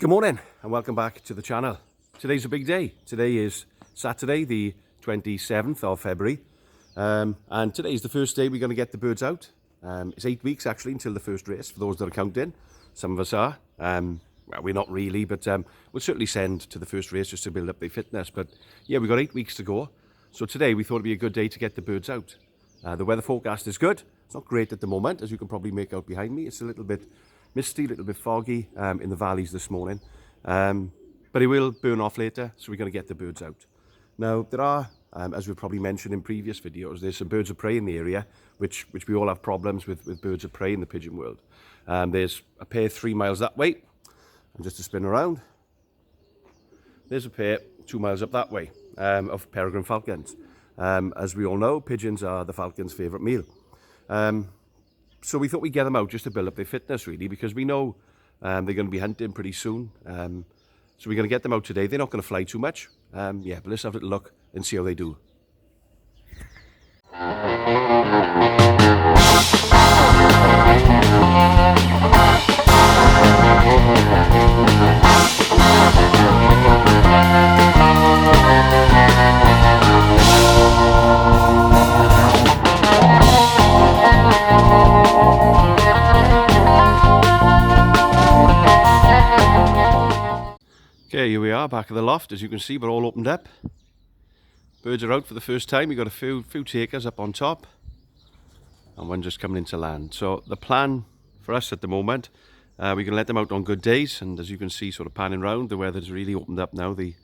Good morning and welcome back to the channel. Today's a big day. Today is Saturday the 27th of February and today's the first day we're going to get the birds out. It's 8 weeks actually until the first race for those that are counting. Some of us are. Well, we're not really, but we'll certainly send to the first race just to build up their fitness. But yeah, we've got 8 weeks to go. So today we thought it'd be a good day to get the birds out. The weather forecast is good. It's not great at the moment, as you can probably make out behind me. It's a little bit misty, a little bit foggy in the valleys this morning. But it will burn off later, so we're going to get the birds out. Now, there are, as we've probably mentioned in previous videos, there's some birds of prey in the area, which we all have problems with birds of prey in the pigeon world. There's a pair 3 miles that way, and just to spin around, there's a pair 2 miles up that way of peregrine falcons. As we all know, pigeons are the falcon's favourite meal. So we thought we'd get them out just to build up their fitness, really, because we know they're going to be hunting pretty soon. So we're going to get them out today. They're not going to fly too much. Yeah, but let's have a little look and see how they do. Okay, here we are back at the loft. As you can see, we're all opened up. Birds are out for the first time. We've got a few takers up on top and one just coming into land. So the plan for us at the moment, we can let them out on good days, and as you can see, sort of panning round, the weather's really opened up now. The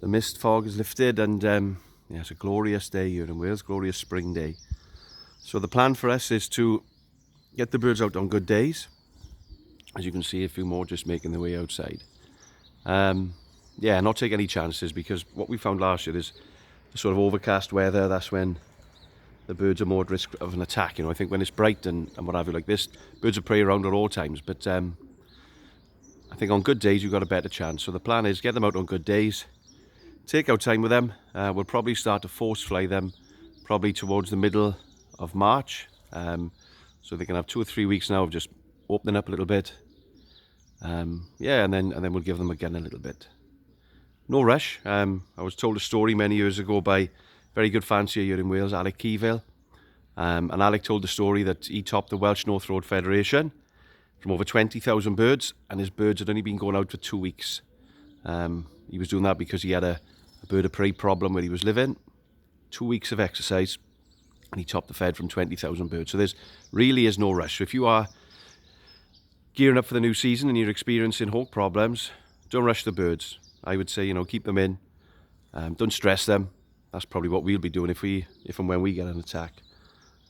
mist fog is lifted, and yeah, it's a glorious day here in Wales, glorious spring day. So the plan for us is to get the birds out on good days. As you can see, a few more just making their way outside. Yeah, not take any chances, because what we found last year is the sort of overcast weather. That's when the birds are more at risk of an attack. You know, I think when it's bright and what have you like this, birds of prey around at all times. But I think on good days you've got a better chance. So the plan is get them out on good days, take our time with them. We'll probably start to force fly them probably towards the middle of March. So they can have 2 or 3 weeks now of just opening up a little bit. Yeah, and then we'll give them again a little bit. No rush. I was told a story many years ago by a very good fancier here in Wales, Alec Keeville. And Alec told the story that he topped the Welsh North Road Federation from over 20,000 birds, and his birds had only been going out for 2 weeks. He was doing that because he had a bird of prey problem where he was living. 2 weeks of exercise, and he topped the fed from 20,000 birds. So there really is no rush. So if you are gearing up for the new season and you're experiencing hawk problems, don't rush the birds. I would say, you know, keep them in. Don't stress them. That's probably what we'll be doing if and when we get an attack.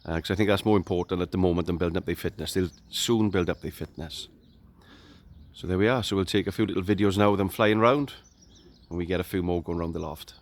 Because I think that's more important at the moment than building up their fitness. They'll soon build up their fitness. So there we are. So we'll take a few little videos now of them flying around, and we get a few more going around the loft.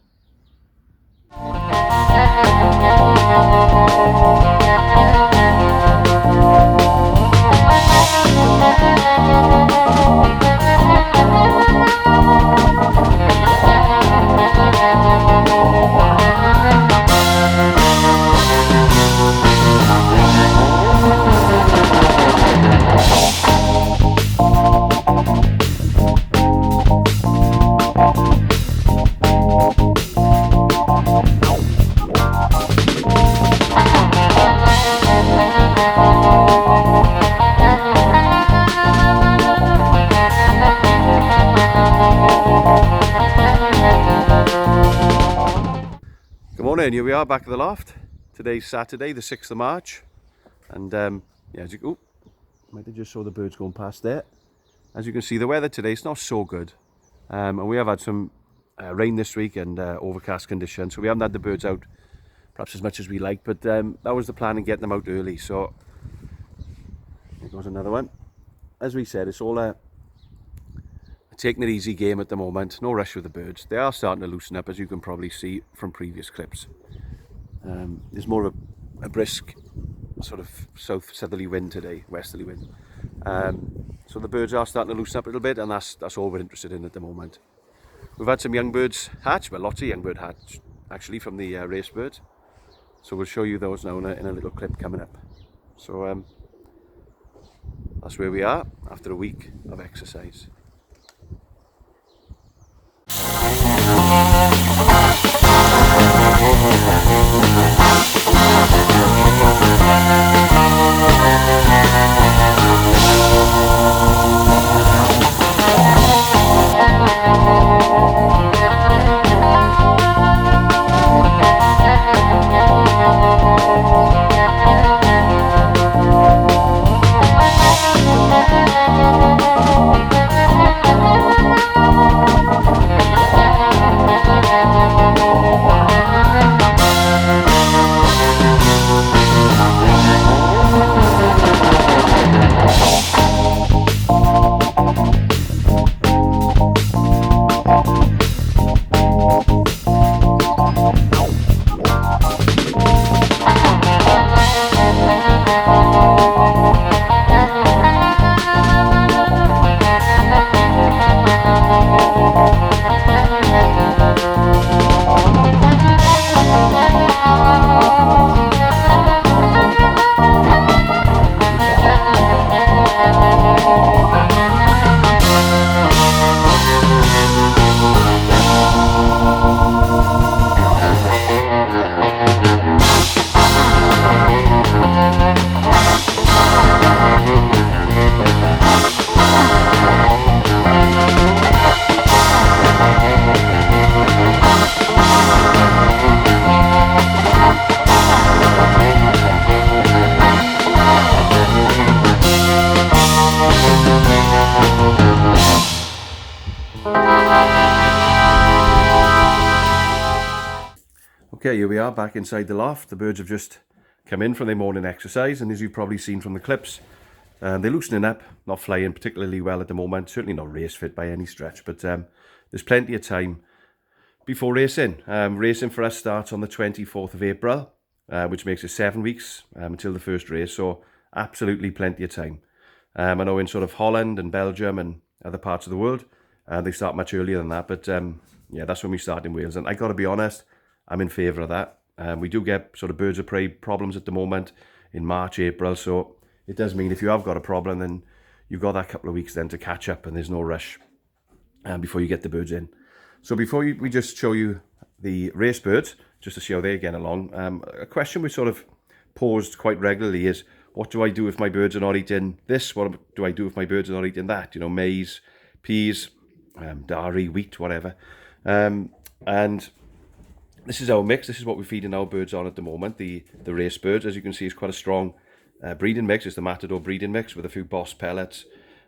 Good morning, here we are back at the loft. Today's Saturday, the 6th of March. And yeah, as you might have just saw the birds going past there. As you can see, the weather today is not so good. And we have had some rain this week and overcast conditions. So we haven't had the birds out perhaps as much as we like. But that was the plan, in getting them out early. So here goes another one. As we said, it's all a taking it easy game at the moment. No rush with the birds. They are starting to loosen up, as you can probably see from previous clips. There's more of a brisk sort of southerly wind today, westerly wind. So the birds are starting to loosen up a little bit, and that's all we're interested in at the moment. We've had some young birds hatch, well, lots of young bird hatch actually from the race birds. So we'll show you those now in a little clip coming up. So that's where we are after a week of exercise. Okay, here we are back inside the loft. The birds have just come in from their morning exercise, and as you've probably seen from the clips, they're loosening up, not flying particularly well at the moment, certainly not race fit by any stretch, but there's plenty of time before racing. Racing for us starts on the 24th of April, which makes it 7 weeks until the first race, so absolutely plenty of time. I know in sort of Holland and Belgium and other parts of the world, they start much earlier than that, but yeah, that's when we start in Wales, and I got to be honest, I'm in favour of that. We do get sort of birds of prey problems at the moment in March, April, so it does mean if you have got a problem, then you've got that couple of weeks then to catch up, and there's no rush before you get the birds in. So before we just show you the race birds, just to see how they're getting along, a question we sort of posed quite regularly is, what do I do if my birds are not eating this? What do I do if my birds are not eating that? You know, maize, peas, dairy, wheat, whatever. And this is our mix. This is what we're feeding our birds on at the moment. The race birds, as you can see, is quite a strong breeding mix. It's the Matador breeding mix with a few Boss pellets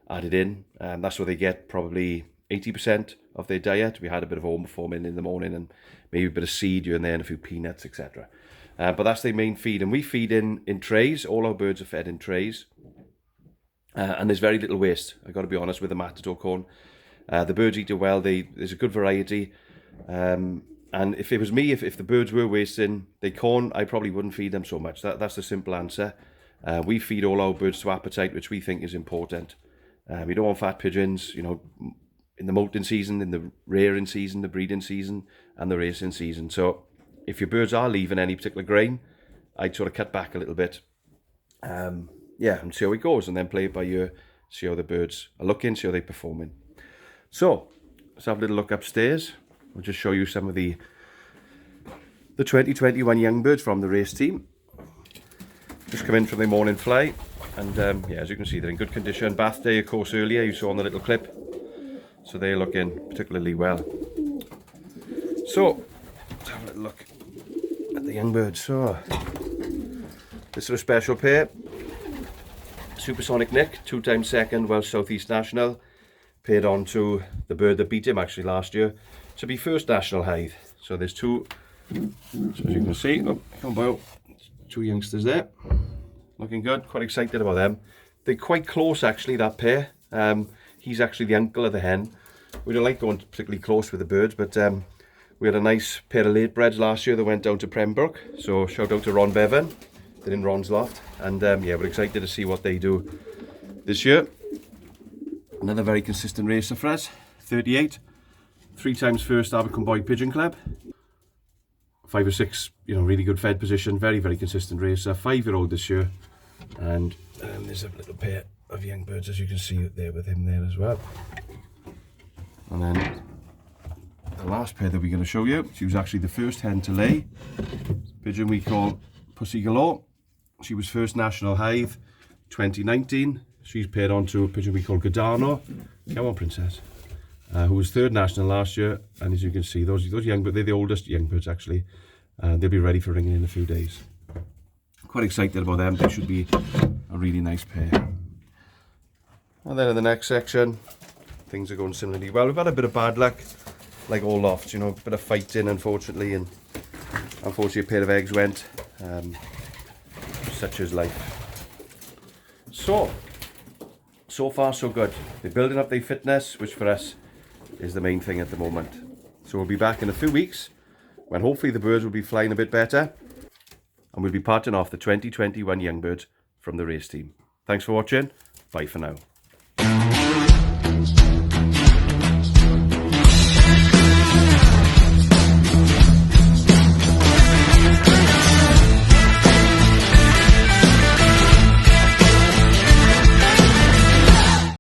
added in. That's where they get probably 80% of their diet. We had a bit of overform in the morning and maybe a bit of seed here and there and a few peanuts, etc. But that's their main feed. And we feed in trays. All our birds are fed in trays. And there's very little waste, I've got to be honest, with the Matador corn. The birds eat it well. There's a good variety. And if it was me, if the birds were wasting their corn, I probably wouldn't feed them so much. That's the simple answer. We feed all our birds to appetite, which we think is important. We don't want fat pigeons, you know, in the molting season, in the rearing season, the breeding season, and the racing season. So if your birds are leaving any particular grain, I'd sort of cut back a little bit. Yeah, and see how it goes, and then play it by ear, see how the birds are looking, see how they're performing. So let's have a little look upstairs. I'll just show you some of the 2021 young birds from the race team. Just come in from their morning fly, and yeah, as you can see, they're in good condition. Bath day, of course, earlier you saw on the little clip, so they're looking particularly well. So let's have a little look at the young birds. So this is a special pair. Supersonic Nick, 2 times second Welsh South East National, paired on to the bird that beat him actually last year to be first national Hythe. So there's two, so as you can see, about 2 youngsters there, looking good, quite excited about them. They're quite close actually, that pair. He's actually the uncle of the hen. We don't like going particularly close with the birds, but we had a nice pair of late breds last year that went down to Pembroke, so shout out to Ron Bevan, they're in Ron's loft, and yeah, we're excited to see what they do this year. Another very consistent racer for us, 38. 3 times first Abercombe Boyd Pigeon Club. 5 or 6, you know, really good fed position, very, very consistent racer. 5-year-old this year. And there's a little pair of young birds, as you can see there with him there as well. And then the the last pair that we're going to show you. She was actually the first hen to lay. Pigeon we call Pussy Galore. She was first national hive 2019. She's paired on to a pigeon we call Gadano. Come on, princess. Who was third national last year. And as you can see, those young birds, they're the oldest young birds actually. They'll be ready for ringing in a few days. Quite excited about them. They should be a really nice pair. And then in the next section, things are going similarly well. We've had a bit of bad luck, like all lofts, you know, a bit of fighting, unfortunately, and unfortunately a pair of eggs went. Such is life. So far so good. They're building up their fitness, which for us is the main thing at the moment. So we'll be back in a few weeks, when hopefully the birds will be flying a bit better, and we'll be parting off the 2021 young birds from the race team. Thanks for watching. Bye for now.